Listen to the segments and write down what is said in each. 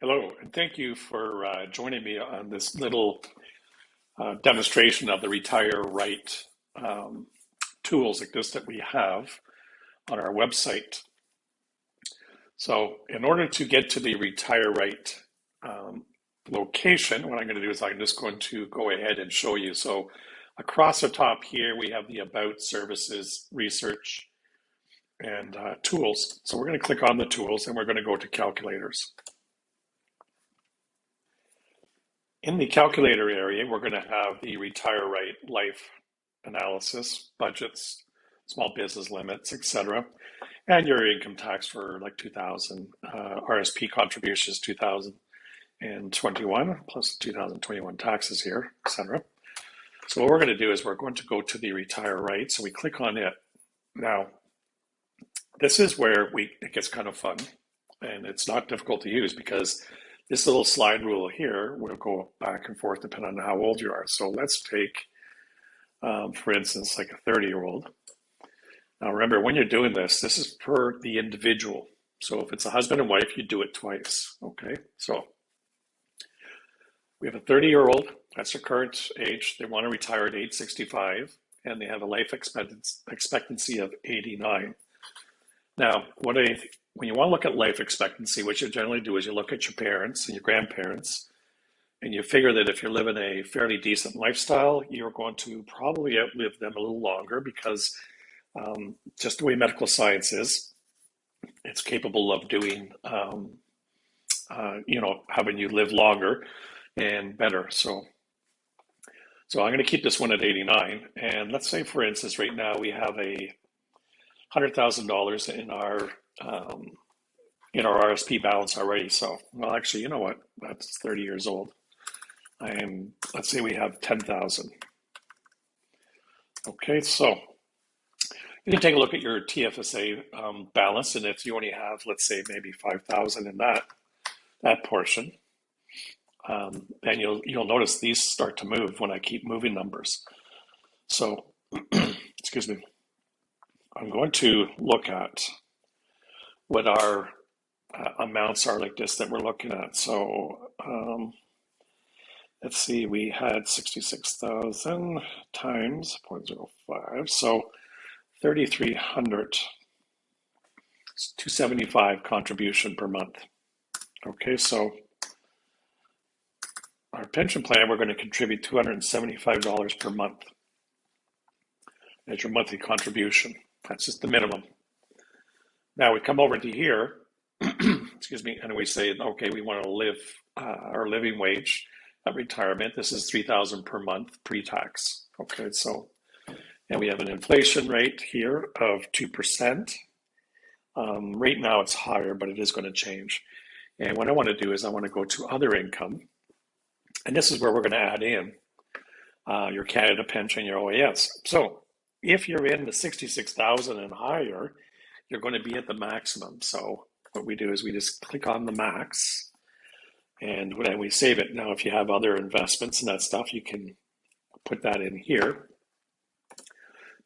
Hello, and thank you for joining me on this little demonstration of the Retire Right um, tools like this that we have on our website. So in order to get to the Retire Right um, location, what I'm going to do is I'm just going to go ahead and show you. So across the top here, we have the About, Services, Research, and Tools. So we're going to click on the tools and we're going to go to Calculators. In the calculator area, we're going to have the Retire Right life analysis, budgets, small business limits, etc., and your income tax for like 2000, RSP contributions 2021 plus 2021 taxes here, etc. So what we're going to do is we're going to go to the Retire Right. So we click on it. Now, this is where it gets kind of fun, and it's not difficult to use because this little slide rule here will go back and forth depending on how old you are. So let's take, for instance, like a 30-year-old. Now remember, when you're doing this, this is per the individual. So if it's a husband and wife, you do it twice, okay? So we have a 30-year-old, that's their current age. They want to retire at age 65, and they have a life expectancy of 89. Now, when you want to look at life expectancy, what you generally do is you look at your parents and your grandparents, and you figure that if you're living a fairly decent lifestyle, you're going to probably outlive them a little longer because just the way medical science is, it's capable of doing, having you live longer and better. So I'm going to keep this one at 89. And let's say, for instance, right now we have $100,000 in our RSP balance already. So, well, actually, you know what? That's 30 years old. Let's say we have 10,000. Okay, so you can take a look at your TFSA balance, and if you only have, let's say, maybe 5,000 in that portion, then you'll notice these start to move when I keep moving numbers. So, excuse me. I'm going to look at what our amounts are like this that we're looking at. So let's see, we had 66,000 times 0.05, so 3,300, 275 contribution per month. Okay, so our pension plan, we're going to contribute $275 per month as your monthly contribution. That's just the minimum. Now we come over to here, excuse me, and we say, okay, we want to live our living wage at retirement. This is $3,000 per month pre-tax. Okay, so, and we have an inflation rate here of 2%. Right now it's higher, but it is going to change. And what I want to do is I want to go to other income. And this is where we're going to add in your Canada pension, your OAS. So if you're in the 66,000 and higher, you're going to be at the maximum. So what we do is we just click on the max and when we save it. Now, if you have other investments and that stuff, you can put that in here.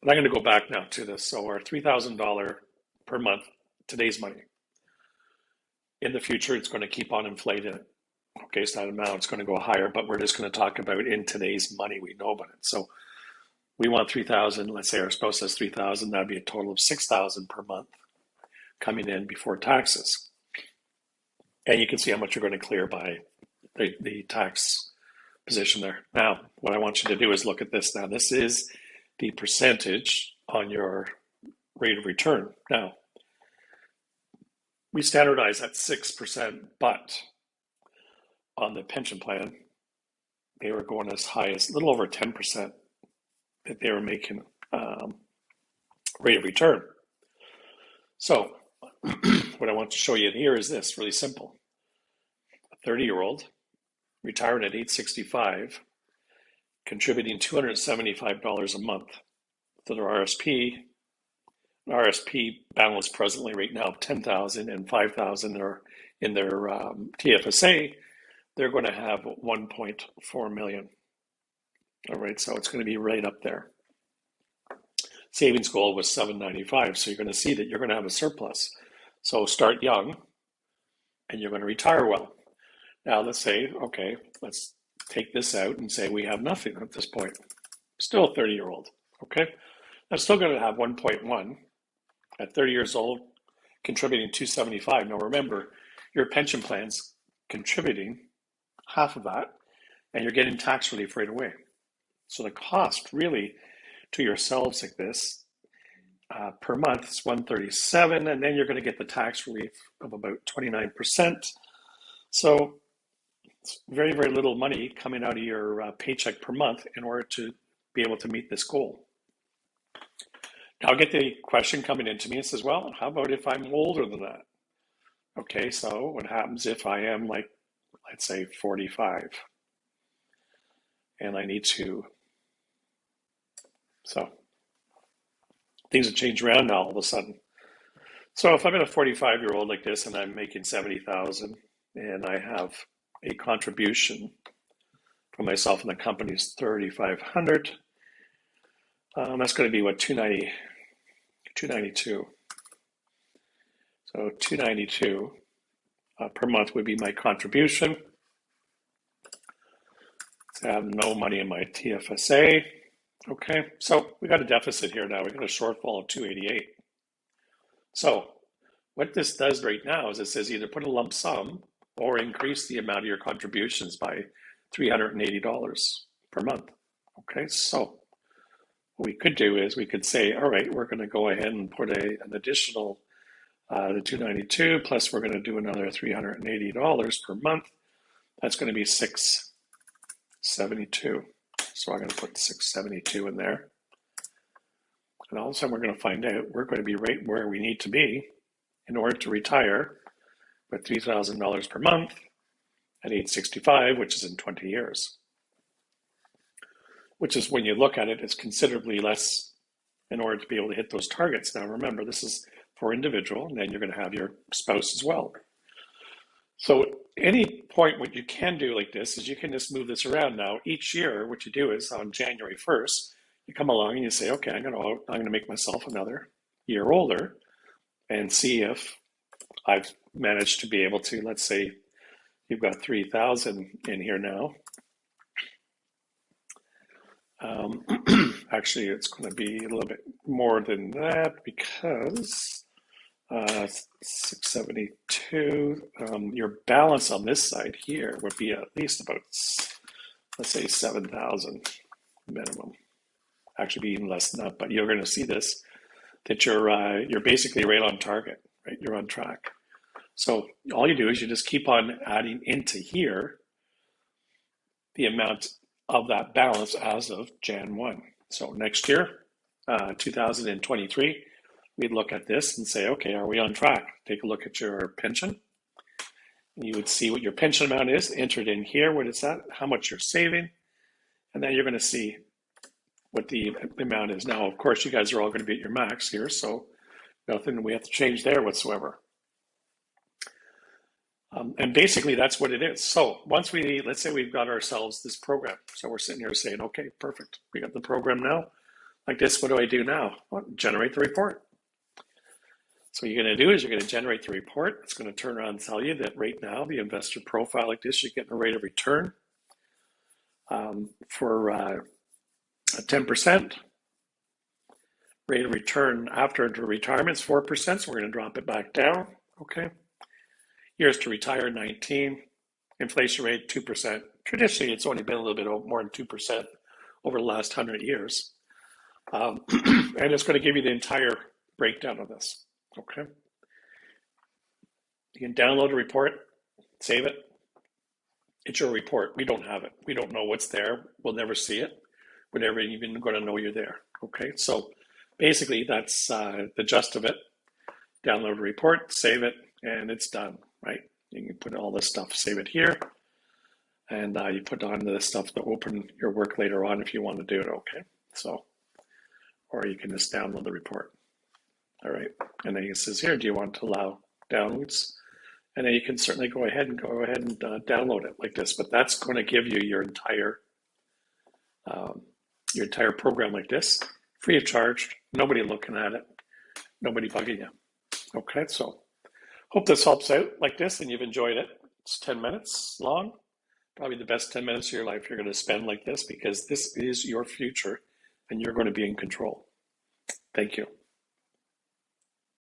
But I'm going to go back now to this. So our $3,000 per month, today's money. In the future, it's going to keep on inflating it. Okay, so that amount is going to go higher, but we're just going to talk about in today's money. We know about it. So we want 3,000. Let's say our spouse has 3,000. That'd be a total of 6,000 per month coming in before taxes. And you can see how much you're going to clear by the tax position there. Now, what I want you to do is look at this. Now, this is the percentage on your rate of return. Now, we standardize at 6%, but on the pension plan, they were going as high as a little over 10% that they were making rate of return. So what I want to show you here is this, really simple. A 30-year-old retiring at age 65, contributing $275 a month to their RSP. An RSP balance presently right now of 10,000 and 5,000 are in their TFSA. They're going to have 1.4 million. All right, so it's going to be right up there. Savings goal was 795, so you're going to see that you're going to have a surplus. So start young, and you're going to retire well. Now let's say, okay, let's take this out and say we have nothing at this point. Still a 30-year-old, okay? I'm still going to have 1.1 at 30 years old, contributing 275. Now remember, your pension plan's contributing half of that, and you're getting tax relief right away. So the cost really to yourselves like this per month is 137, and then you're going to get the tax relief of about 29%. So it's very, very little money coming out of your paycheck per month in order to be able to meet this goal. Now I'll get the question coming into me and says, well, how about if I'm older than that? Okay, so what happens if I am like, let's say 45 and I need to, so things have changed around now all of a sudden. So if I'm a 45-year-old like this and I'm making 70,000 and I have a contribution for myself and the company is 3,500, that's going to be what, 292. So 292 per month would be my contribution. So I have no money in my TFSA. Okay, so we got a deficit here now. We got a shortfall of 288. So what this does right now is it says either put a lump sum or increase the amount of your contributions by $380 per month. Okay, so what we could do is we could say, all right, we're going to go ahead and put an additional the 292 plus we're going to do another $380 per month. That's going to be 672. So I'm going to put 672 in there. And all of a sudden we're going to find out we're going to be right where we need to be in order to retire with $3,000 per month at age 65, which is in 20 years. Which is, when you look at it, it's considerably less in order to be able to hit those targets. Now remember, this is for individual, and then you're going to have your spouse as well. So any point, what you can do like this is you can just move this around. Now each year, what you do is on January 1st, you come along and you say, okay, I'm going to make myself another year older and see if I've managed to be able to, let's say you've got 3,000 in here now. Actually, it's going to be a little bit more than that because 672, your balance on this side here would be at least about, let's say 7,000 minimum. Actually be even less than that, but you're going to see this, that you're basically right on target, right? You're on track. So all you do is you just keep on adding into here the amount of that balance as of Jan 1. So next year, 2023, we'd look at this and say, okay, are we on track? Take a look at your pension. And you would see what your pension amount is, entered in here, what is that, how much you're saving, and then you're going to see what the amount is. Now, of course, you guys are all going to be at your max here, so nothing we have to change there whatsoever. And basically, that's what it is. So once let's say we've got ourselves this program. So we're sitting here saying, okay, perfect. We got the program now. Like this, what do I do now? Well, generate the report. So what you're going to do is you're going to generate the report. It's going to turn around and tell you that right now, the investor profile like this, you're getting a rate of return for 10%. Rate of return after retirement is 4%, so we're going to drop it back down. Okay. Years to retire, 19. Inflation rate, 2%. Traditionally, it's only been a little bit more than 2% over the last 100 years. And it's going to give you the entire breakdown of this. Okay. You can download a report, save it. It's your report. We don't have it. We don't know what's there. We'll never see it. We're never even going to know you're there. Okay. So basically, that's the gist of it. Download a report, save it, and it's done. Right? You can put all this stuff, save it here, and you put on the stuff to open your work later on if you want to do it, okay? So, or you can just download the report. All right, and then it says here, do you want to allow downloads? And then you can certainly go ahead and download it like this, but that's going to give you your entire program like this, free of charge, nobody looking at it, nobody bugging you. Okay, so hope this helps out like this and you've enjoyed it. It's 10 minutes long. Probably the best 10 minutes of your life you're going to spend like this because this is your future and you're going to be in control. Thank you.